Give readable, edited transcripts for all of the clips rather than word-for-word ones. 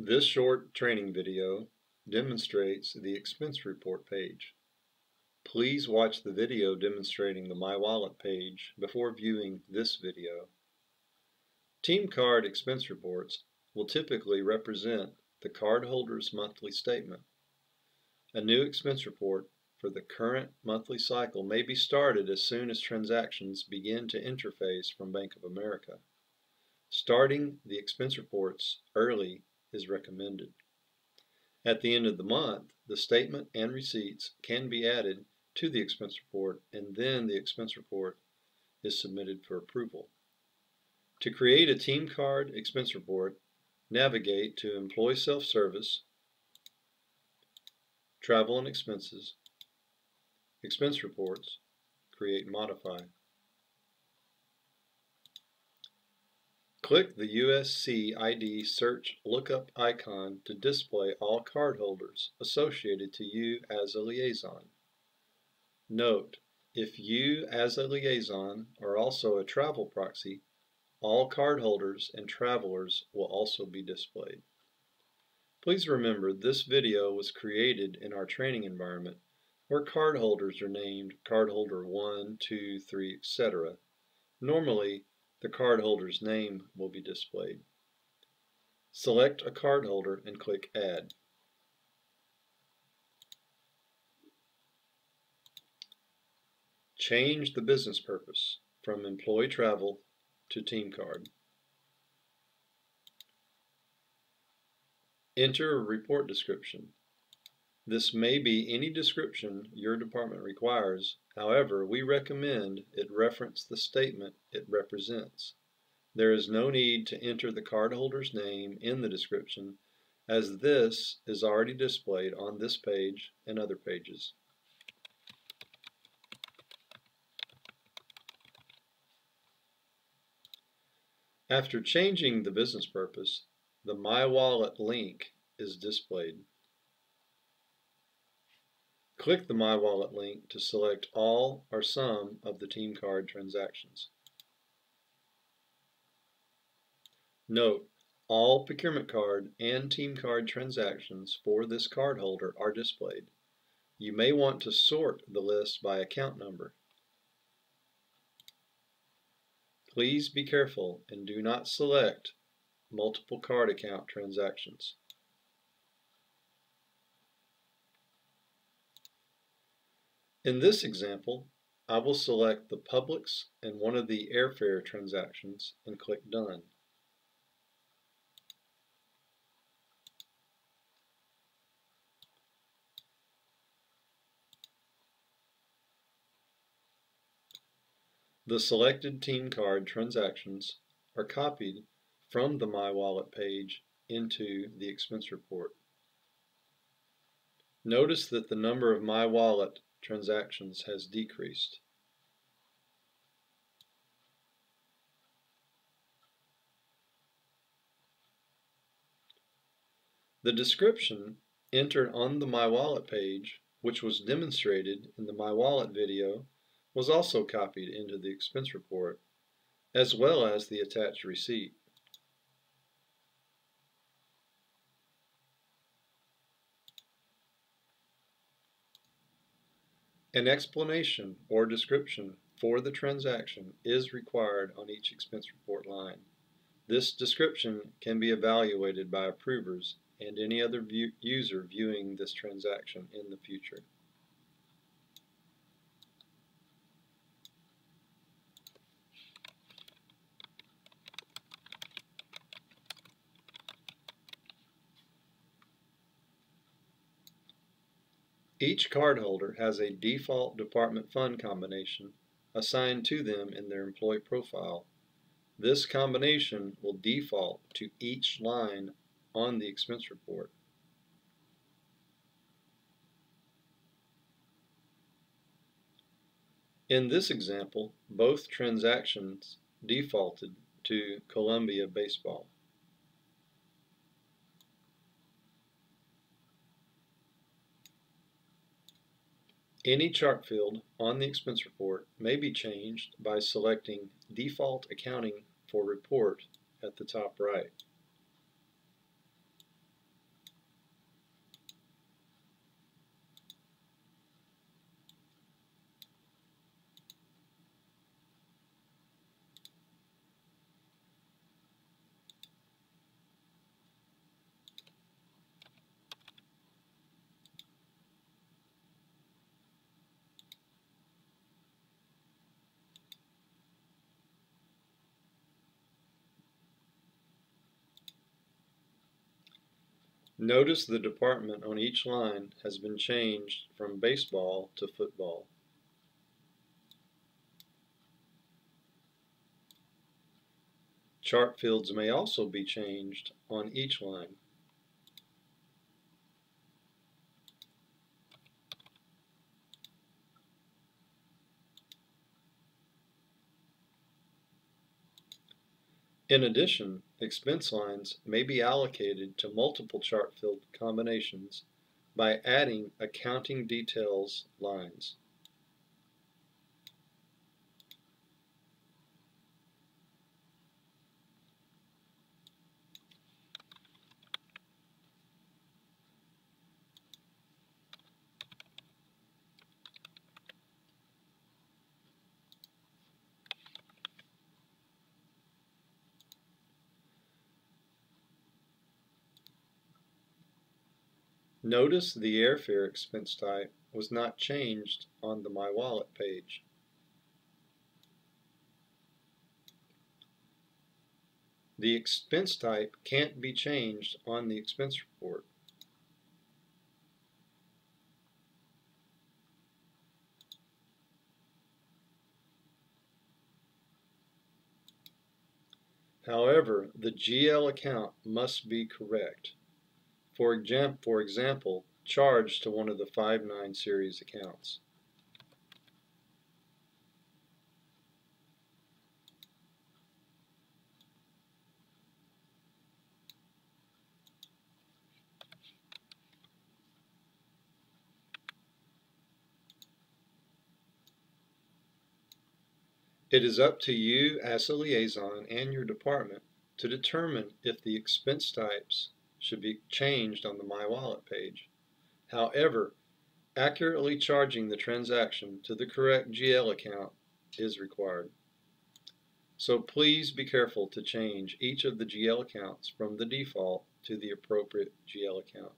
This short training video demonstrates the expense report page. Please watch the video demonstrating the My Wallet page before viewing this video. Team card expense reports will typically represent the cardholder's monthly statement. A new expense report for the current monthly cycle may be started as soon as transactions begin to interface from Bank of America. Starting the expense reports early is recommended. At the end of the month, the statement and receipts can be added to the expense report, and then the expense report is submitted for approval. To create a team card expense report, navigate to Employee Self-Service, Travel and Expenses, Expense Reports, Create and Modify. Click the USC ID search lookup icon to display all cardholders associated to you as a liaison. Note, if you as a liaison are also a travel proxy, all cardholders and travelers will also be displayed. Please remember this video was created in our training environment where cardholders are named cardholder 1, 2, 3, etc. Normally, the cardholder's name will be displayed. Select a cardholder and click Add. Change the business purpose from Employee Travel to Team Card. Enter a report description. This may be any description your department requires. However, we recommend it reference the statement it represents. There is no need to enter the cardholder's name in the description, as this is already displayed on this page and other pages. After changing the business purpose, the My Wallet link is displayed. Click the My Wallet link to select all or some of the team card transactions. Note, all procurement card and team card transactions for this cardholder are displayed. You may want to sort the list by account number. Please be careful and do not select multiple card account transactions. In this example, I will select the Publix and one of the airfare transactions and click Done. The selected team card transactions are copied from the My Wallet page into the expense report. Notice that the number of My Wallet transactions has decreased. The description entered on the My Wallet page, which was demonstrated in the My Wallet video, was also copied into the expense report, as well as the attached receipt. An explanation or description for the transaction is required on each expense report line. This description can be evaluated by approvers and any other user viewing this transaction in the future. Each cardholder has a default department fund combination assigned to them in their employee profile. This combination will default to each line on the expense report. In this example, both transactions defaulted to Columbia Baseball. Any chart field on the expense report may be changed by selecting Default Accounting for Report at the top right. Notice the department on each line has been changed from baseball to football. Chart fields may also be changed on each line. In addition, expense lines may be allocated to multiple chart field combinations by adding accounting details lines. Notice the airfare expense type was not changed on the My Wallet page. The expense type can't be changed on the expense report. However, the GL account must be correct. For example, charged to one of the 59 series accounts. It is up to you as a liaison and your department to determine if the expense types should be changed on the My Wallet page. However, accurately charging the transaction to the correct GL account is required. So please be careful to change each of the GL accounts from the default to the appropriate GL account.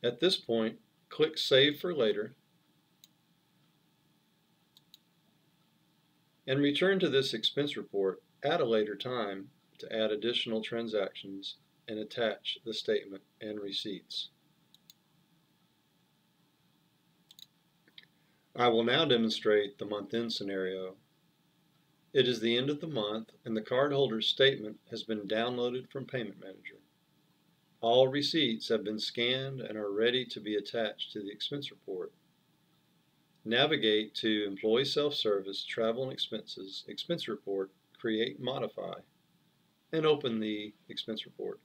At this point, click Save for Later and return to this expense report at a later time to add additional transactions and attach the statement and receipts. I will now demonstrate the month-end scenario. It is the end of the month and the cardholder's statement has been downloaded from Payment Manager. All receipts have been scanned and are ready to be attached to the expense report. Navigate to Employee Self-Service Travel and Expenses Expense Report, Create and Modify, and open the expense report.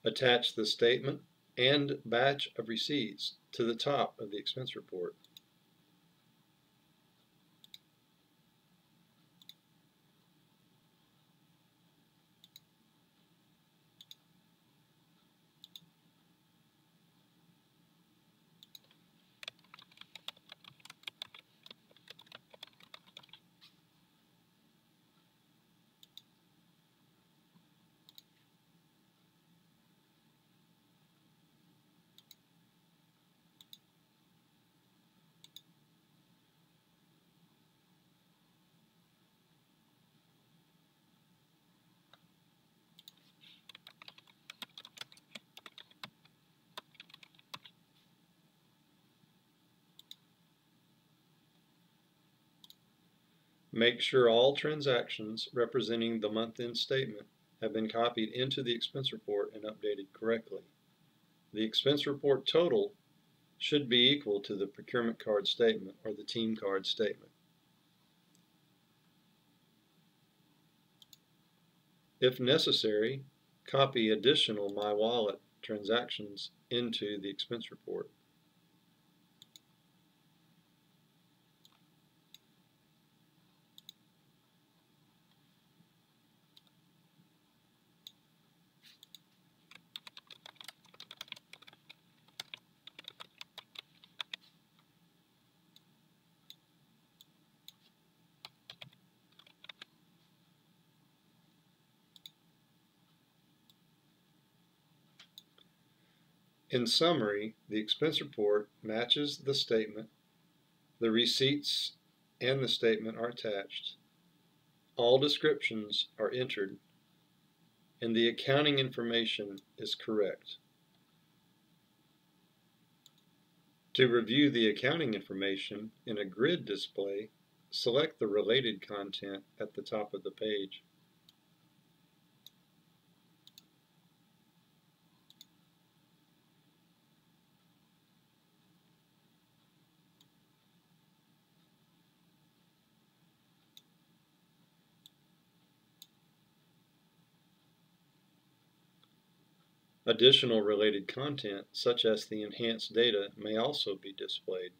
Attach the statement and batch of receipts to the top of the expense report. Make sure all transactions representing the month-end statement have been copied into the expense report and updated correctly. The expense report total should be equal to the procurement card statement or the team card statement. If necessary, copy additional My Wallet transactions into the expense report. In summary, the expense report matches the statement, the receipts and the statement are attached, all descriptions are entered, and the accounting information is correct. To review the accounting information in a grid display, select the related content at the top of the page. Additional related content, such as the enhanced data, may also be displayed.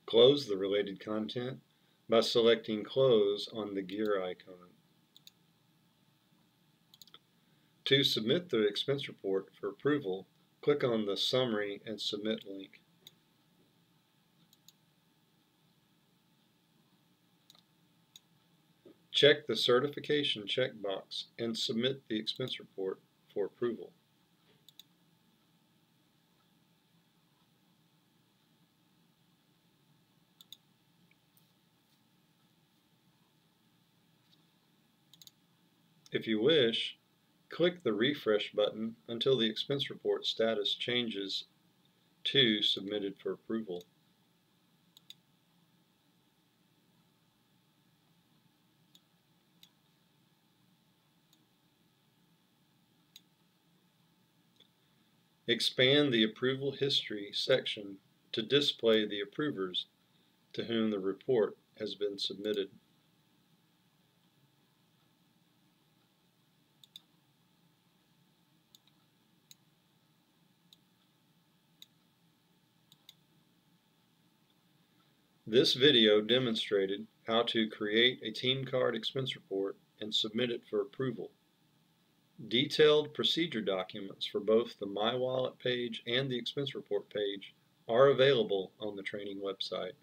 Close the related content by selecting Close on the gear icon. To submit the expense report for approval, click on the Summary and Submit link. Check the certification checkbox and submit the expense report for approval. If you wish, click the refresh button until the expense report status changes to Submitted for Approval. Expand the Approval History section to display the approvers to whom the report has been submitted. This video demonstrated how to create a team card expense report and submit it for approval. Detailed procedure documents for both the My Wallet page and the expense report page are available on the training website.